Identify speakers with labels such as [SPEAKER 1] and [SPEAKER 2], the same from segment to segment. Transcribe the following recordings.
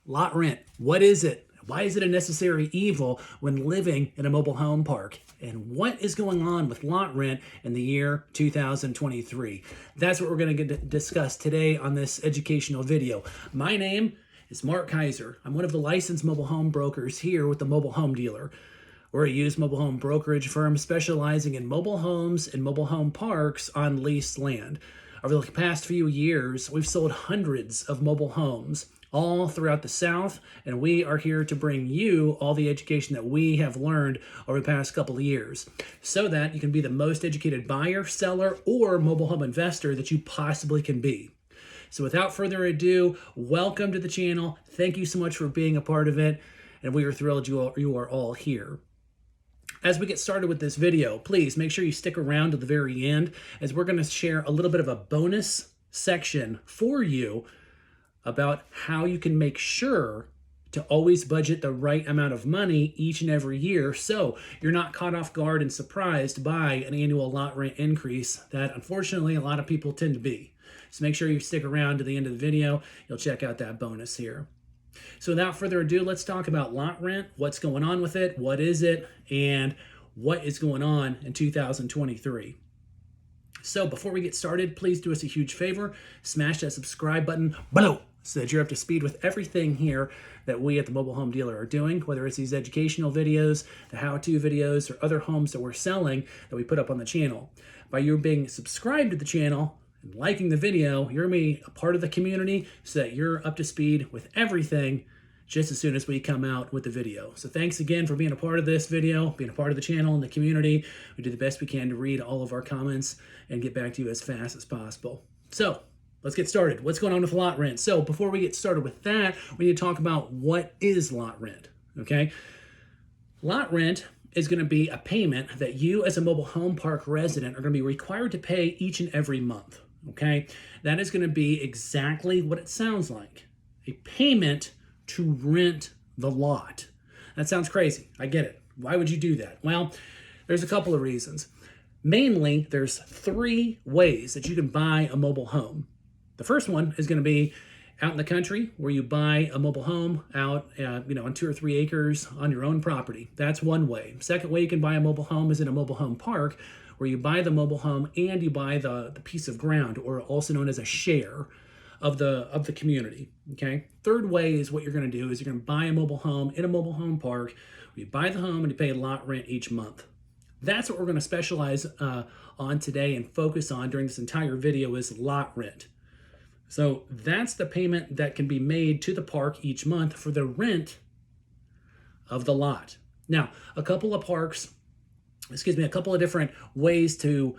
[SPEAKER 1] Lot rent, what is it? Why is it a necessary evil when living in a mobile home park? And what is going on with lot rent in the year 2023? That's what we're going to discuss today on this educational video. My name is Mark Kaiser. I'm one of the licensed mobile home brokers here with the Mobile Home Dealer. We're a used mobile home brokerage firm specializing in mobile homes and mobile home parks on leased land. Over the past few years, we've sold hundreds of mobile homes all throughout the South, and we are here to bring you all the education that we have learned over the past couple of years so that you can be the most educated buyer, seller, or mobile home investor that you possibly can be. So without further ado, welcome to the channel. Thank you so much for being a part of it, and we are thrilled you are all here. As we get started with this video, please make sure you stick around to the very end as we're going to share a little bit of a bonus section for you about how you can make sure to always budget the right amount of money each and every year so you're not caught off guard and surprised by an annual lot rent increase that unfortunately a lot of people tend to be. So make sure you stick around to the end of the video. You'll check out that bonus here. So without further ado, let's talk about lot rent, what's going on with it, what is it, and what is going on in 2023. So before we get started, please do us a huge favor, smash that subscribe button below so that you're up to speed with everything here that we at the Mobile Home Dealer are doing, whether it's these educational videos, the how-to videos, or other homes that we're selling that we put up on the channel. By you being subscribed to the channel and liking the video, you're going to be a part of the community so that you're up to speed with everything just as soon as we come out with the video. So thanks again for being a part of this video, being a part of the channel and the community. We do the best we can to read all of our comments and get back to you as fast as possible. So let's get started. What's going on with lot rent? So before we get started with that, we need to talk about what is lot rent, okay? Lot rent is going to be a payment that you as a mobile home park resident are going to be required to pay each and every month, okay? That is going to be exactly what it sounds like, a payment to rent the lot. That sounds crazy. I get it. Why would you do that? Well, there's a couple of reasons. Mainly, there's three ways that you can buy a mobile home. The first one is going to be out in the country where you buy a mobile home out, on 2 or 3 acres on your own property. That's one way. Second way you can buy a mobile home is in a mobile home park where you buy the mobile home and you buy the piece of ground, or also known as a share of the community. Okay. Third way is what you're going to do is you're going to buy a mobile home in a mobile home park where you buy the home and you pay lot rent each month. That's what we're going to specialize on today and focus on during this entire video is lot rent. So that's the payment that can be made to the park each month for the rent of the lot. Now, a couple of different ways to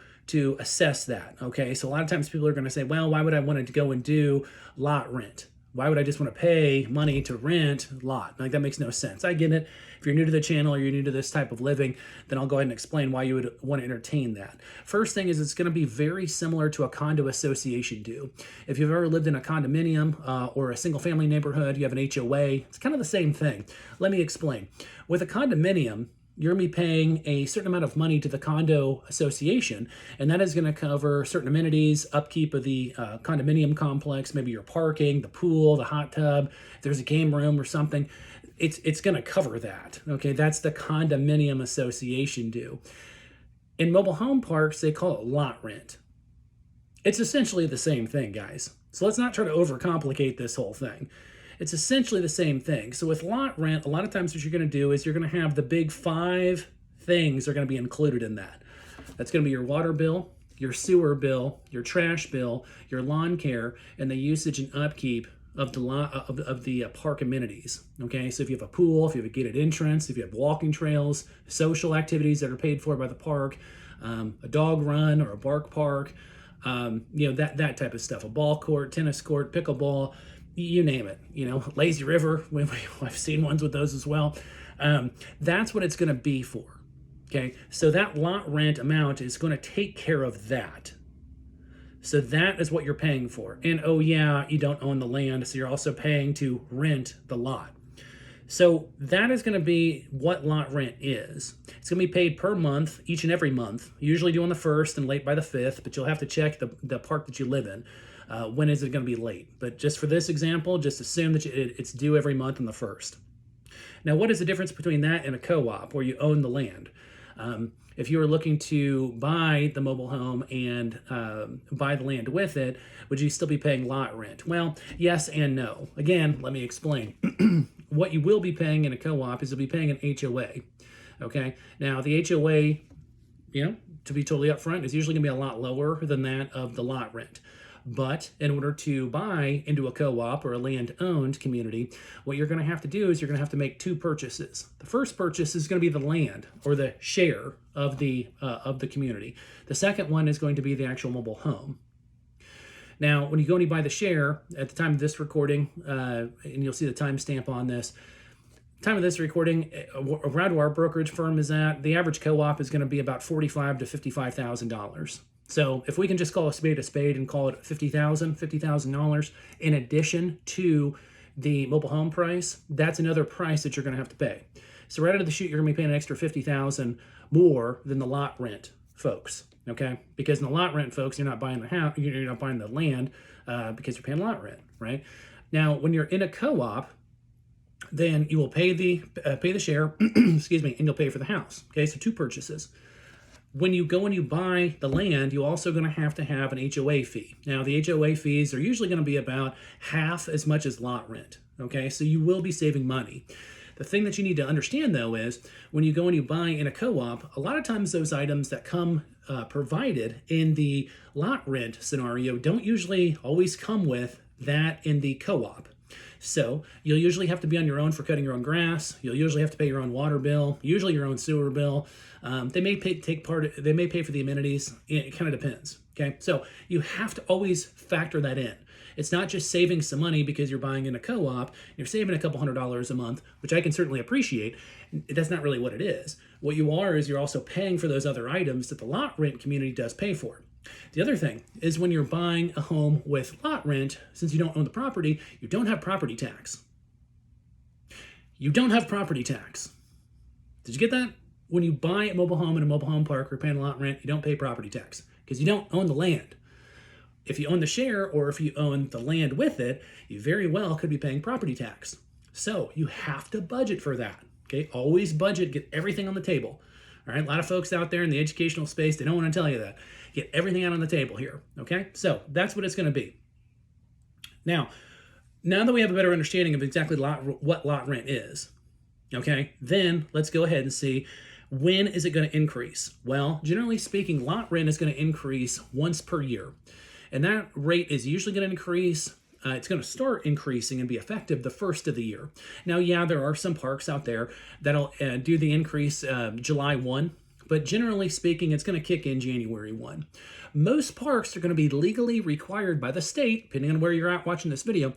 [SPEAKER 1] assess that, okay? So a lot of times people are going to say, well, why would I want to go and do lot rent? Why would I just want to pay money to rent lot? Like, that makes no sense. I get it. If you're new to the channel or you're new to this type of living, then I'll go ahead and explain why you would want to entertain that. First thing is it's going to be very similar to a condo association do. If you've ever lived in a condominium or a single family neighborhood, you have an HOA, it's kind of the same thing. Let me explain. With a condominium, you're going to be paying a certain amount of money to the condo association, and that is going to cover certain amenities, upkeep of the condominium complex, maybe your parking, the pool, the hot tub, if there's a game room or something. It's going to cover that, okay? That's the condominium association due. In mobile home parks, they call it lot rent. It's essentially the same thing, guys. So let's not try to overcomplicate this whole thing. It's essentially the same thing. So with lot rent, a lot of times what you're going to do is you're going to have the big 5 things are going to be included in that. That's going to be your water bill, your sewer bill, your trash bill, your lawn care, and the usage and upkeep of the park amenities. Okay, so if you have a pool, if you have a gated entrance, if you have walking trails, social activities that are paid for by the park, a dog run or a bark park, that type of stuff, a ball court, tennis court, pickleball, you name it, lazy river. I've seen ones with those as well. That's what it's going to be for. Okay. So that lot rent amount is going to take care of that. So that is what you're paying for. And oh yeah, you don't own the land. So you're also paying to rent the lot. So that is going to be what lot rent is. It's going to be paid per month, each and every month, usually due on the 1st and late by the 5th, but you'll have to check the park that you live in. When is it going to be late? But just for this example, just assume that it's due every month on the 1st. Now, what is the difference between that and a co-op where you own the land? If you were looking to buy the mobile home and buy the land with it, would you still be paying lot rent? Well, yes and no. Again, let me explain. What you will be paying in a co-op is you'll be paying an HOA. Okay. Now, the HOA, to be totally upfront, is usually going to be a lot lower than that of the lot rent. But in order to buy into a co-op or a land-owned community, what you're going to have to do is you're going to have to make 2 purchases. The first purchase is going to be the land or the share of the community. The second one is going to be the actual mobile home. Now, when you go and you buy the share, at the time of this recording, and you'll see the timestamp on this, time of this recording, around where our brokerage firm is at, the average co-op is going to be about $45,000 to $55,000. So if we can just call a spade and call it $50,000 in addition to the mobile home price, that's another price that you're going to have to pay. So right out of the chute, you're going to be paying an extra $50,000 more than the lot rent folks. Okay, because in the lot rent, folks, you're not buying the house, you're not buying the land because you're paying lot rent, right? Now, when you're in a co-op, then you will pay the share, excuse me, and you'll pay for the house. Okay, so 2 purchases. When you go and you buy the land, you're also going to have an HOA fee. Now, the HOA fees are usually going to be about half as much as lot rent. Okay, so you will be saving money. The thing that you need to understand, though, is when you go and you buy in a co-op, a lot of times those items that come provided in the lot rent scenario don't usually always come with that in the co-op. So you'll usually have to be on your own for cutting your own grass. You'll usually have to pay your own water bill, usually your own sewer bill. They may pay for the amenities. It kind of depends. Okay, so you have to always factor that in. It's not just saving some money because you're buying in a co-op. You're saving a couple $100s a month, which I can certainly appreciate. That's not really what it is. What you are is you're also paying for those other items that the lot rent community does pay for. The other thing is when you're buying a home with lot rent, since you don't own the property, you don't have property tax. You don't have property tax. Did you get that? When you buy a mobile home in a mobile home park or paying lot rent, you don't pay property tax because you don't own the land. If you own the share or if you own the land with it, you very well could be paying property tax. So you have to budget for that. Okay, always budget, get everything on the table. All right, a lot of folks out there in the educational space, they don't want to tell you that. Get everything out on the table here. Okay, so that's what it's going to be. Now that we have a better understanding of exactly what lot rent is, okay, then let's go ahead and see when is it going to increase. Well, generally speaking, lot rent is going to increase once per year. And that rate is usually going to increase. It's going to start increasing and be effective the 1st of the year. Now, yeah, there are some parks out there that'll do the increase July 1, but generally speaking, it's going to kick in January 1. Most parks are going to be legally required by the state, depending on where you're at watching this video,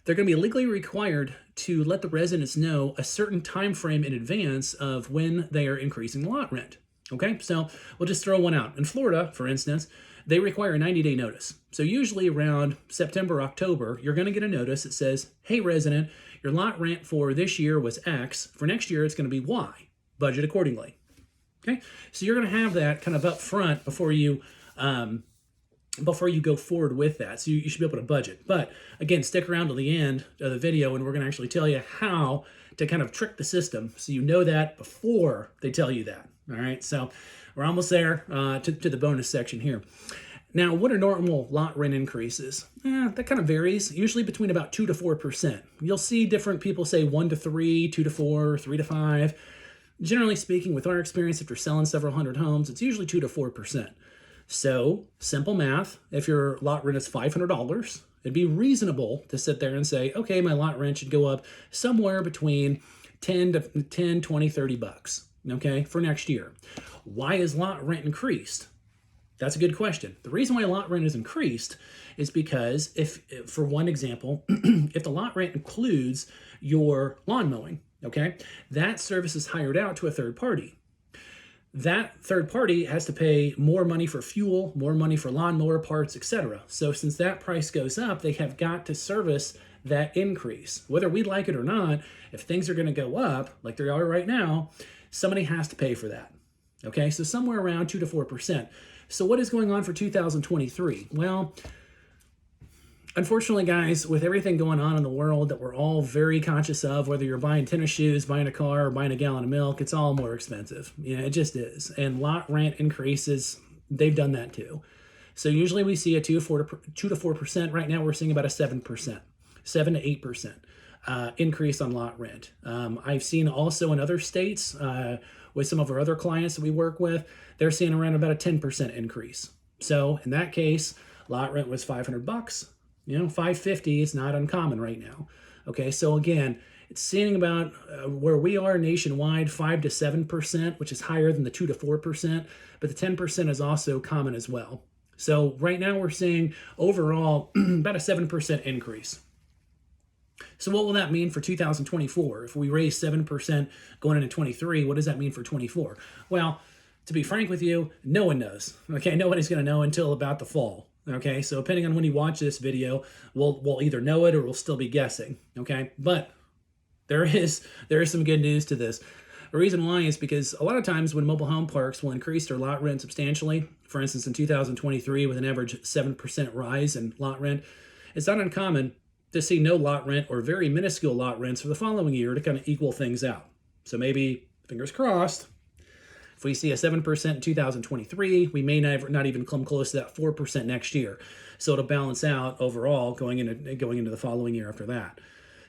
[SPEAKER 1] they're going to be legally required to let the residents know a certain time frame in advance of when they are increasing the lot rent. Okay, so we'll just throw one out. In Florida, for instance, they require a 90-day notice. So usually around September, October, you're going to get a notice that says, hey, resident, your lot rent for this year was X. For next year, it's going to be Y. Budget accordingly. Okay, so you're going to have that kind of up front before you go forward with that. So you should be able to budget. But again, stick around to the end of the video and we're going to actually tell you how to kind of trick the system so you know that before they tell you that. All right, so we're almost there to the bonus section here. Now, what are normal lot rent increases? That kind of varies, usually between about 2 to 4%. You'll see different people say 1 to 3, 2 to 4, 3 to 5. Generally speaking, with our experience, if you're selling several hundred homes, it's usually 2 to 4%. So, simple math, if your lot rent is $500, it'd be reasonable to sit there and say, okay, my lot rent should go up somewhere between 10, 20, 30 bucks. Okay, for next year. Why is lot rent increased? That's a good question. The reason why lot rent is increased is because if for one example, if the lot rent includes your lawn mowing, okay, that service is hired out to a third party. That third party has to pay more money for fuel, more money for lawnmower parts, etc. So since that price goes up, they have got to service that increase. Whether we like it or not, if things are going to go up like they are right now, somebody has to pay for that. Okay, so somewhere around 2 to 4%. So what is going on for 2023? Well, Unfortunately, guys, with everything going on in the world that we're all very conscious of, whether you're buying tennis shoes, buying a car, or buying a gallon of milk, it's all more expensive. It just is. And lot rent increases, they've done that too. So usually we see a 2 to 4%. Right now we're seeing about a 7%, 7 to 8% increase on lot rent. I've seen also in other states with some of our other clients that we work with, they're seeing around about a 10% increase. So in that case, lot rent was $500. $550 is not uncommon right now. Okay, so again, it's seeing about where we are nationwide, 5 to 7%, which is higher than the 2 to 4%, but the 10% is also common as well. So right now we're seeing overall about a 7% increase. So what will that mean for 2024? If we raise 7% going into 23, what does that mean for 24? Well, to be frank with you, no one knows. Okay, nobody's going to know until about the fall. Okay, so depending on when you watch this video, we'll either know it or we'll still be guessing. Okay, but there is some good news to this. The reason why is because a lot of times when mobile home parks will increase their lot rent substantially, for instance in 2023 with an average 7% rise in lot rent, it's not uncommon to see no lot rent or very minuscule lot rents for the following year to kind of equal things out. So maybe, fingers crossed, if we see a 7% in 2023, we may not even come close to that 4% next year. So it'll balance out overall going into the following year after that.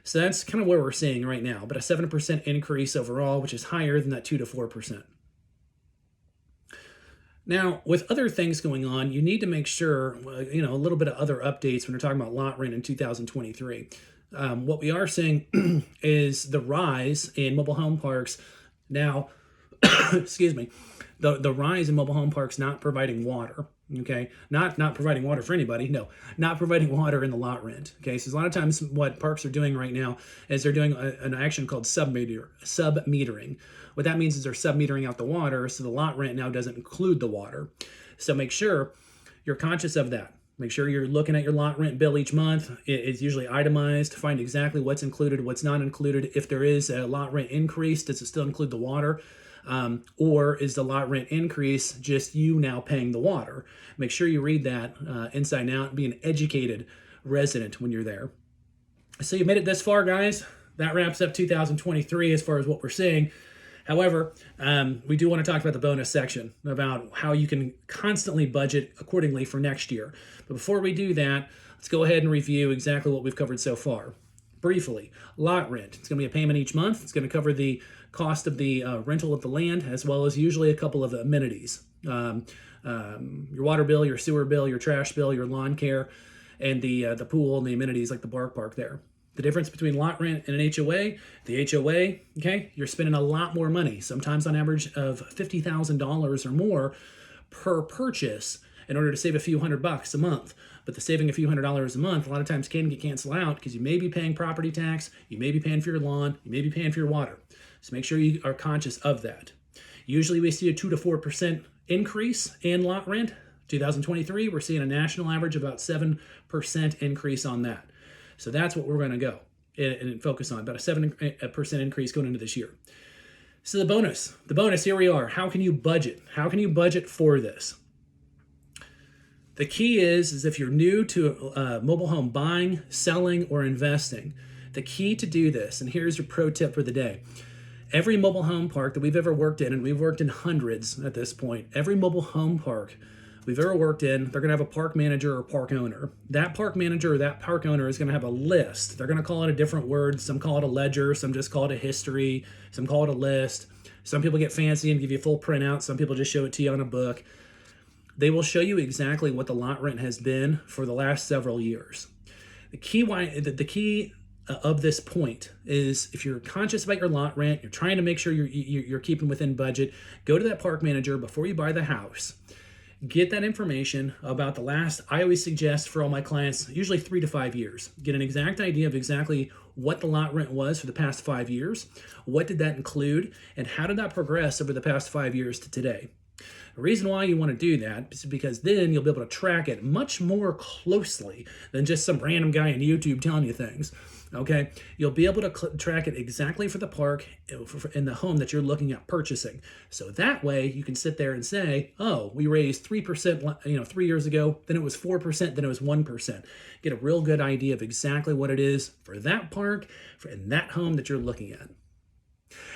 [SPEAKER 1] So that's kind of where we're seeing right now, but a 7% increase overall, which is higher than that 2 to 4%. Now, with other things going on, you need to make sure, a little bit of other updates when we're talking about lot rent in 2023. What we are seeing is the rise in mobile home parks now. Excuse me, the rise in mobile home parks not providing water. Okay, not providing water for anybody. No, not providing water in the lot rent. Okay, so a lot of times what parks are doing right now is they're doing an action called submetering. What that means is they're submetering out the water, so the lot rent now doesn't include the water. So make sure you're conscious of that. Make sure you're looking at your lot rent bill each month. It's usually itemized. Find exactly what's included, what's not included. If there is a lot rent increase, does it still include the water? Or is the lot rent increase just you now paying the water? Make sure you read that inside and out and be an educated resident when you're there. So you made it this far, guys. That wraps up 2023 as far as what we're seeing. However, we do want to talk about the bonus section about how you can constantly budget accordingly for next year. But before we do that, let's go ahead and review exactly what we've covered so far. Briefly, lot rent. It's going to be a payment each month. It's going to cover the cost of the rental of the land, as well as usually a couple of amenities. Your water bill, your sewer bill, your trash bill, your lawn care, and the pool and the amenities like the park there. The difference between lot rent and an HOA, the HOA, okay, you're spending a lot more money, sometimes on average of $50,000 or more per purchase in order to save a few $100 a month. But the saving a few $100 a month a lot of times can get canceled out because you may be paying property tax, you may be paying for your lawn, you may be paying for your water. So make sure you are conscious of that. Usually we see a 2 to 4% increase in lot rent. 2023, we're seeing a national average of about 7% increase on that. So that's what we're going to go and focus on, about a 7% increase going into this year. So the bonus, here we are. How can you budget? How can you budget for this? The key is if you're new to mobile home buying, selling, or investing, the key to do this, and here's your pro tip for the day. Every mobile home park that we've ever worked in, and we've worked in hundreds at this point, every mobile home park we've ever worked in, they're going to have a park manager or park owner. That park manager or that park owner is going to have a list. They're going to call it a different word. Some call it a ledger. Some just call it a history. Some call it a list. Some people get fancy and give you a full printout. Some people just show it to you on a book. They will show you exactly what the lot rent has been for the last several years. The key of this point is if you're conscious about your lot rent, you're trying to make sure you're keeping within budget, go to that park manager before you buy the house. Get that information about the last, I always suggest for all my clients, usually 3 to 5 years. Get an exact idea of exactly what the lot rent was for the past 5 years. What did that include? And how did that progress over the past 5 years to today? The reason why you want to do that is because then you'll be able to track it much more closely than just some random guy on YouTube telling you things. Okay, you'll be able to track it exactly for the park in the home that you're looking at purchasing. So that way you can sit there and say, oh, we raised 3%, 3 years ago, then it was 4%, then it was 1%. Get a real good idea of exactly what it is for that park, in that home that you're looking at.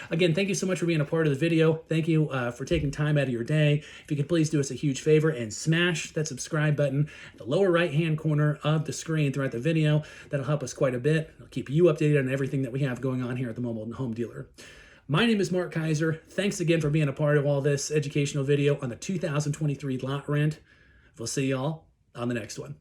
[SPEAKER 1] Again, thank you so much for being a part of the video. Thank you for taking time out of your day. If you could please do us a huge favor and smash that subscribe button in the lower right-hand corner of the screen throughout the video. That'll help us quite a bit. It'll keep you updated on everything that we have going on here at the Mobile Home Dealer. My name is Mark Kaiser. Thanks again for being a part of all this educational video on the 2023 lot rent. We'll see y'all on the next one.